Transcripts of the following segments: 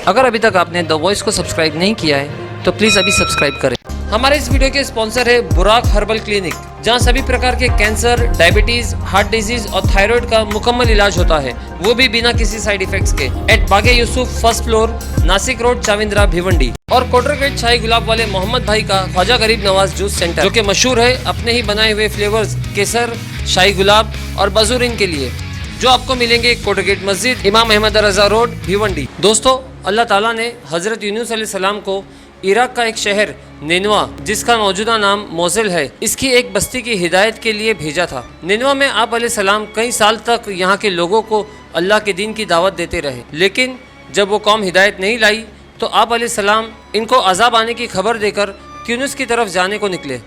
अगर अभी तक आपने द वॉइस को सब्सक्राइब नहीं किया है तो प्लीज़ अभी सब्सक्राइब करें। हमारे इस वीडियो के स्पॉन्सर है बुराक हर्बल क्लिनिक, जहां सभी प्रकार के कैंसर, डायबिटीज, हार्ट डिजीज और थायराइड का मुकम्मल इलाज होता है, वो भी बिना किसी साइड इफेक्ट्स के। एट बागे Yusuf, first floor, Nashik road, Chavindra, Bhiwandi. और कोटरगेट शाही गुलाब वाले मोहम्मद भाई का ख्वाजा गरीब नवाज जूस सेंटर, जो कि मशहूर है अपने ही बनाए हुए फ्लेवर्स केसर, शाही गुलाब और बजूरिन के लिए, जो आपको मिलेंगे कोटरगेट मस्जिद, इमाम अहमद रजा रोड, भिवंडी। दोस्तों, अल्लाह ताला ने हज़रत यूनुस अलैहिस्सलाम को इराक का एक शहर निनवा, जिसका मौजूदा नाम मोसिल है, इसकी एक बस्ती की हिदायत के लिए भेजा था। निनवा में आप अलैहिस्सलाम कई साल तक यहाँ के लोगों को अल्लाह के दीन की दावत देते रहे, लेकिन जब वो कौम हिदायत नहीं लाई तो आप अलैहिस्सलाम इनको अजाब आने की खबर देकर यूनुस की तरफ जाने को निकले।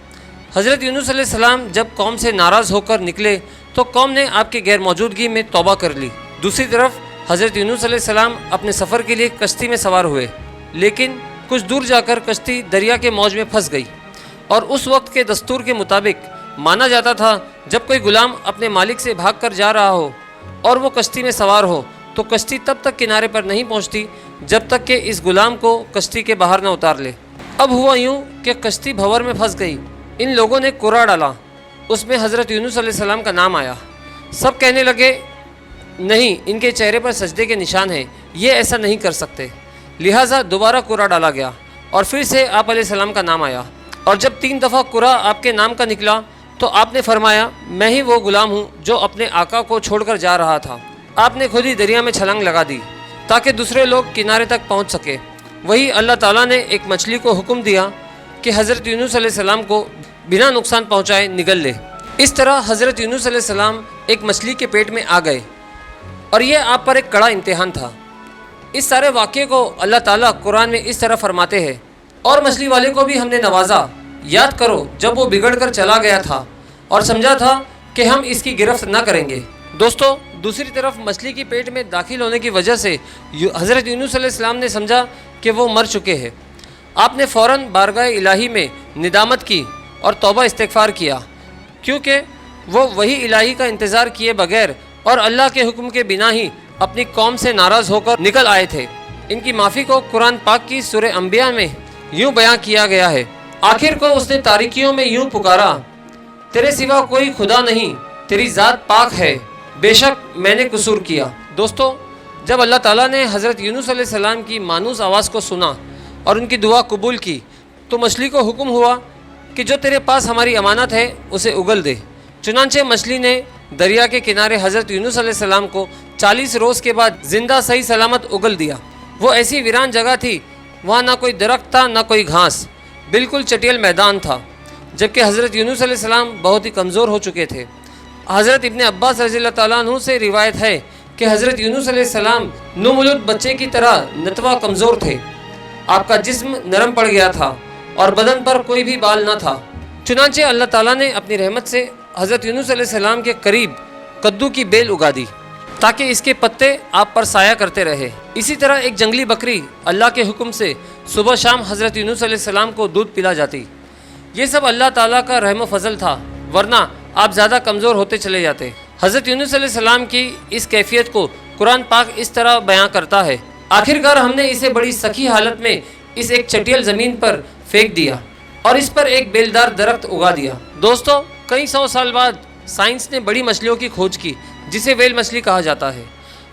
हज़रत यूनुस अलैहिस्सलाम जब कौम से नाराज़ होकर निकले तो कौम ने आपकी गैर मौजूदगी में तौबा कर ली। दूसरी तरफ हज़रत यूनुस अलैहिस्सलाम अपने सफ़र के लिए कश्ती में सवार हुए, लेकिन कुछ दूर जाकर कश्ती दरिया के मौज में फंस गई। और उस वक्त के दस्तूर के मुताबिक माना जाता था, जब कोई गुलाम अपने मालिक से भाग कर जा रहा हो और वो कश्ती में सवार हो तो कश्ती तब तक किनारे पर नहीं पहुंचती जब तक कि इस गुलाम को कश्ती के बाहर न उतार ले। अब हुआ यूँ कि कश्ती भंवर में फंस गई। इन लोगों ने कुरा डाला, उसमें हज़रत यूनुस अलैहिस्सलाम का नाम आया। सब कहने लगे, नहीं, इनके चेहरे पर सजदे के निशान हैं, ये ऐसा नहीं कर सकते। लिहाजा दोबारा कुरा डाला गया और फिर से आप अलैहिस्सलाम का नाम आया। और जब 3 दफ़ा कुरा आपके नाम का निकला तो आपने फरमाया, मैं ही वो गुलाम हूँ जो अपने आका को छोड़कर जा रहा था। आपने खुद ही दरिया में छलांग लगा दी ताकि दूसरे लोग किनारे तक पहुँच सके। वही अल्लाह ताला ने एक मछली को हुक्म दिया कि हज़रत यूनुस अलैहिस्सलाम को बिना नुकसान पहुँचाए निगल ले। इस तरह हज़रत यूनुस अलैहिस्सलाम एक मछली के पेट में आ गए और ये आप पर एक कड़ा इम्तिहान था। इस सारे वाक़े को अल्लाह ताला कुरान में इस तरह फरमाते हैं, और मछली वाले को भी हमने नवाजा, याद करो जब वो बिगड़ कर चला गया था और समझा था कि हम इसकी गिरफ्त न करेंगे। दोस्तों, दूसरी तरफ मछली की पेट में दाखिल होने की वजह से हज़रत यूनुस अलैहिस्सलाम ने समझा कि वो मर चुके हैं। आपने फ़ौरन बारगाह इलाही में निदामत की और तौबा इस्तिग़फ़ार किया, क्योंकि वो वही इलाही का इंतज़ार किए बगैर और अल्लाह के हुक्म के बिना ही अपनी कौम से नाराज़ होकर निकल आए थे। इनकी माफ़ी को कुरान पाक की सूरह अंबिया में यूँ बयां किया गया है, आखिर को उसने तारीकियों में यूँ पुकारा, तेरे सिवा कोई खुदा नहीं, तेरी ज़ात पाक है, बेशक मैंने कसूर किया। दोस्तों, जब अल्लाह ताला ने हज़रत यूनुस अलैहिस्सलाम की मानूस आवाज़ को सुना और उनकी दुआ कबूल की तो मछली को हुक्म हुआ कि जो तेरे पास हमारी अमानत है उसे उगल दे। चुनांचे मछली ने दरिया के किनारे हज़रत यूनुस अलैहिस्सलाम को 40 रोज़ के बाद ज़िंदा सही सलामत उगल दिया। वो ऐसी वीरान जगह थी, वहाँ ना कोई दरख्त था ना कोई घास, बिल्कुल चटियल मैदान था, जबकि हज़रत यूनुस अलैहिस्सलाम बहुत ही कमज़ोर हो चुके थे। हज़रत इब्ने अब्बास रज़ियल्लाहु ताला अन्हु से रिवायत है कि हज़रत यूनुस अलैहिस्सलाम नुमुलुद बच्चे की तरह नतवा कमज़ोर थे। आपका जिस्म नरम पड़ गया था और बदन पर कोई भी बाल न था। चुनांचे अल्लाह ताला ने अपनी रहमत से हज़रत यूनुस अलैहिस्सलाम के करीब कद्दू की बेल उगा दी ताकि इसके पत्ते आप पर साया करते रहे। इसी तरह एक जंगली बकरी अल्लाह के हुक्म से सुबह शाम हज़रत यूनुस अलैहिस्सलाम को दूध पिला जाती। ये सब अल्लाह ताला का रहम फजल था, वरना आप ज़्यादा कमज़ोर होते चले जाते। हज़रत यूनुस अलैहिस्सलाम की इस कैफियत को कुरान पाक इस तरह बयां करता है, आखिरकार हमने इसे बड़ी सखी हालत में इस एक चटियल ज़मीन पर फेंक दिया और इस पर एक बेलदार दरख्त उगा दिया। दोस्तों, कई 100 साल बाद साइंस ने बड़ी मछलियों की खोज की, जिसे वेल मछली कहा जाता है,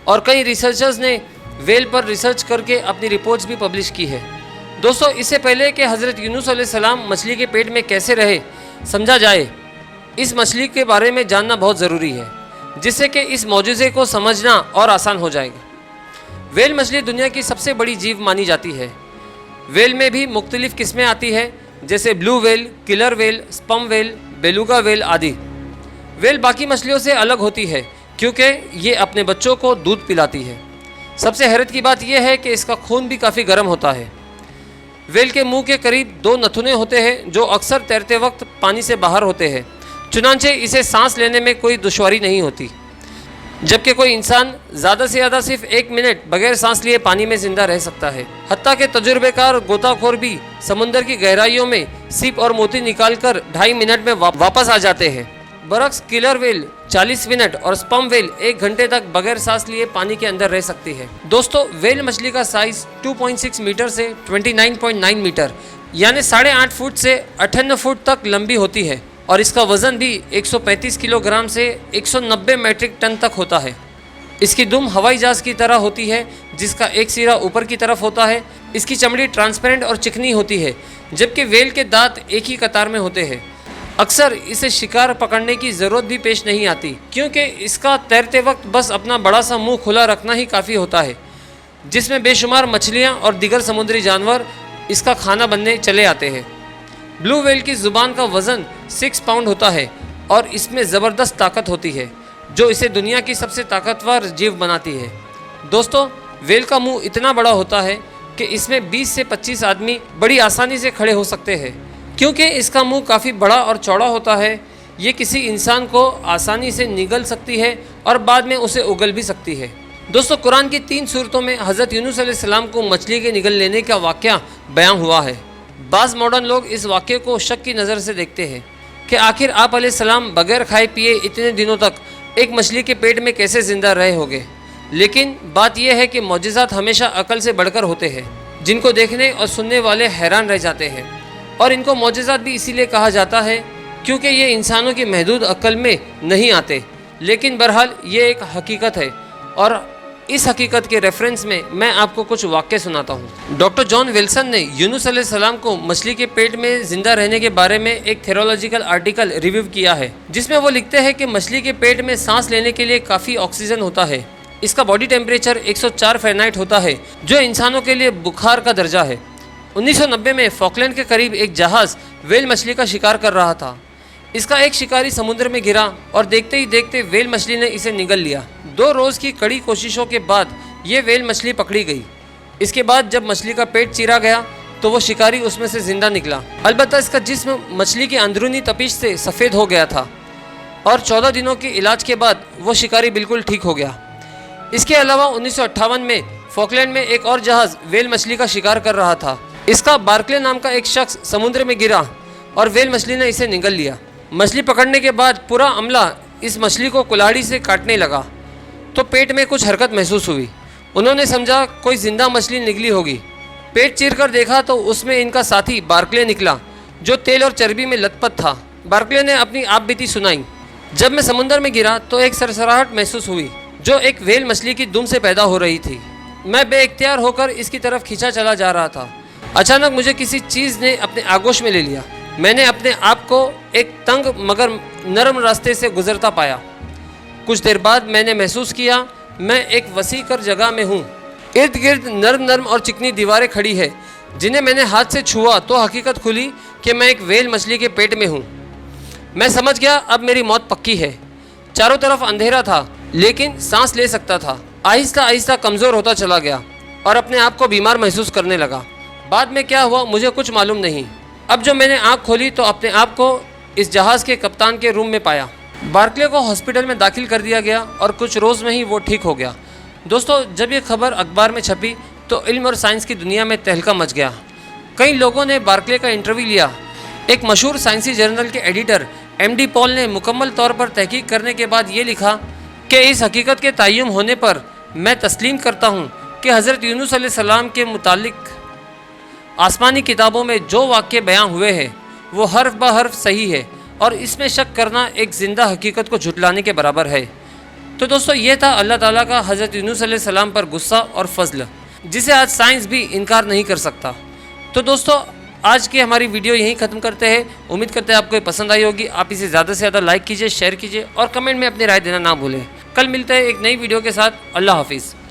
और कई रिसर्चर्स ने वेल पर रिसर्च करके अपनी रिपोर्ट्स भी पब्लिश की है। दोस्तों, इससे पहले कि हज़रत यूनुस अलैहिस्सलाम मछली के पेट में कैसे रहे समझा जाए, इस मछली के बारे में जानना बहुत ज़रूरी है, जिससे कि इस मौजूज़े को समझना और आसान हो जाएगा। वेल मछली दुनिया की सबसे बड़ी जीव मानी जाती है। वेल में भी मुख्तलिफ़ किस्में आती है, जैसे blue whale, killer whale, sperm whale, beluga well आदि। वेल बाकी मछलियों से अलग होती है क्योंकि ये अपने बच्चों को दूध पिलाती है। सबसे हैरत की बात यह है कि इसका खून भी काफ़ी गर्म होता है। वेल के मुंह के करीब 2 नथुने होते हैं जो अक्सर तैरते वक्त पानी से बाहर होते हैं, चुनांचे इसे सांस लेने में कोई दुश्वारी नहीं होती, जबकि कोई इंसान ज़्यादा से ज़्यादा सिर्फ 1 मिनट बगैर सांस लिए पानी में ज़िंदा रह सकता है। हत्ता के तजुर्बेकार गोताखोर भी समुंदर की गहराइयों में सीप और मोती निकालकर 2.5 मिनट में वापस आ जाते हैं। बरक्स किलर वेल 40 मिनट और स्पर्म वेल 1 घंटे तक बगैर सांस लिए पानी के अंदर रह सकती है। दोस्तों, वेल मछली का साइज 2.6 मीटर से 29.9 मीटर यानी 8.5 फुट से 58 फुट तक लंबी होती है और इसका वजन भी 135 किलोग्राम से 190 मीट्रिक टन तक होता है। इसकी दुम हवाई जहाज की तरह होती है जिसका एक सिरा ऊपर की तरफ होता है। इसकी चमड़ी ट्रांसपेरेंट और चिकनी होती है जबकि वेल के दांत एक ही कतार में होते हैं। अक्सर इसे शिकार पकड़ने की ज़रूरत भी पेश नहीं आती क्योंकि इसका तैरते वक्त बस अपना बड़ा सा मुंह खुला रखना ही काफ़ी होता है, जिसमें बेशुमार मछलियाँ और दीगर समुद्री जानवर इसका खाना बनने चले आते हैं। ब्लू वेल की ज़ुबान का वज़न 6 पाउंड होता है और इसमें ज़बरदस्त ताकत होती है जो इसे दुनिया की सबसे ताकतवर जीव बनाती है। दोस्तों, वेल का मुंह इतना बड़ा होता है कि इसमें 20 से 25 आदमी बड़ी आसानी से खड़े हो सकते हैं। क्योंकि इसका मुंह काफ़ी बड़ा और चौड़ा होता है, ये किसी इंसान को आसानी से निगल सकती है और बाद में उसे उगल भी सकती है। दोस्तों, कुरान की 3 सूरतों में हज़रत यूनुस अलैहिस्सलाम को मछली के निगल लेने का वाक़या बयां हुआ है। बाज़ मॉडर्न लोग इस वाक़े को शक की नज़र से देखते हैं कि आखिर आप अलैहिस्सलाम बगैर खाए पिए इतने दिनों तक एक मछली के पेट में कैसे ज़िंदा रहे होंगे। लेकिन बात यह है कि मौजिज़ात हमेशा अकल से बढ़कर होते हैं, जिनको देखने और सुनने वाले हैरान रह जाते हैं। और इनको मौजिज़ात भी इसीलिए कहा जाता है क्योंकि ये इंसानों की महदूद अक्ल में नहीं आते। लेकिन बहरहाल ये एक हकीकत है और इस हकीकत के रेफरेंस में मैं आपको कुछ वाक़े सुनाता हूँ। डॉक्टर जॉन विल्सन ने यूनुस अलैहिस्सलाम को मछली के पेट में ज़िंदा रहने के बारे में एक थेरोलॉजिकल आर्टिकल रिव्यू किया है, जिसमें वो लिखते हैं कि मछली के पेट में सांस लेने के लिए काफ़ी ऑक्सीजन होता है। इसका बॉडी टेम्परेचर 104 फ़ारेनहाइट होता है जो इंसानों के लिए बुखार का दर्जा है। 1990 में फॉकलैंड के करीब एक जहाज़ वेल मछली का शिकार कर रहा था। इसका एक शिकारी समुद्र में गिरा और देखते ही देखते वेल मछली ने इसे निगल लिया। 2 रोज़ की कड़ी कोशिशों के बाद ये वेल मछली पकड़ी गई। इसके बाद जब मछली का पेट चीरा गया तो वो शिकारी उसमें से ज़िंदा निकला। अलबत्ता इसका जिस्म मछली की अंदरूनी तपिश से सफ़ेद हो गया था और 14 दिनों के इलाज के बाद वो शिकारी बिल्कुल ठीक हो गया। इसके अलावा 1958 में फॉकलैंड में एक और जहाज़ वेल मछली का शिकार कर रहा था। इसका बार्कले नाम का एक शख्स समुद्र में गिरा और वेल मछली ने इसे निगल लिया। मछली पकड़ने के बाद पूरा अमला इस मछली को कुल्हाड़ी से काटने लगा तो पेट में कुछ हरकत महसूस हुई। उन्होंने समझा कोई जिंदा मछली निकली होगी। पेट चीर कर देखा तो उसमें इनका साथी बार्कले निकला जो तेल और चर्बी में लथपथ था। बार्कले ने अपनी आपबीती सुनाई। जब मैं समुद्र में गिरा तो एक सरसराहट महसूस हुई जो एक वेल मछली की दुम से पैदा हो रही थी। मैं बेइख्तियार होकर इसकी तरफ खींचा चला जा रहा था। अचानक मुझे किसी चीज़ ने अपने आगोश में ले लिया। मैंने अपने आप को एक तंग मगर नरम रास्ते से गुजरता पाया। कुछ देर बाद मैंने महसूस किया मैं एक वसी कर जगह में हूँ। इर्द गिर्द नरम नरम और चिकनी दीवारें खड़ी है जिन्हें मैंने हाथ से छुआ तो हकीकत खुली कि मैं एक वेल मछली के पेट में हूँ। मैं समझ गया अब मेरी मौत पक्की है। चारों तरफ अंधेरा था लेकिन सांस ले सकता था। आहिस्ता आहिस्ता कमज़ोर होता चला गया और अपने आप को बीमार महसूस करने लगा। बाद में क्या हुआ मुझे कुछ मालूम नहीं। अब जब मैंने आँख खोली तो अपने आप को इस जहाज़ के कप्तान के रूम में पाया। बार्कले को हॉस्पिटल में दाखिल कर दिया गया और कुछ रोज़ में ही वो ठीक हो गया। दोस्तों, जब ये खबर अखबार में छपी तो इल्म और साइंस की दुनिया में तहलका मच गया। कई लोगों ने बार्कले का इंटरव्यू लिया। एक मशहूर साइंसी जर्नल के एडिटर MD पॉल ने मुकम्मल तौर पर तहकीक करने के बाद ये लिखा कि इस हकीकत के तय्युम होने पर मैं तस्लीम करता हूँ कि हज़रत यूनुस अलैहिस्सलाम के मुतालिक आसमानी किताबों में जो वाक़े बयां हुए हैं वो हर्फ ब हर्फ सही है और इसमें शक करना एक ज़िंदा हकीकत को झुटलाने के बराबर है। तो दोस्तों, ये था अल्लाह ताला का हज़रत यूनुस अलैहिस्सलाम पर गुस्सा और फजल, जिसे आज साइंस भी इनकार नहीं कर सकता। तो दोस्तों, आज की हमारी वीडियो यहीं ख़त्म करते हैं। उम्मीद करते हैं आपको ये पसंद आई होगी। आप इसे ज़्यादा से ज़्यादा लाइक कीजिए, शेयर कीजिए और कमेंट में अपनी राय देना ना भूलें। कल मिलते हैं एक नई वीडियो के साथ। अल्लाह हाफिज़।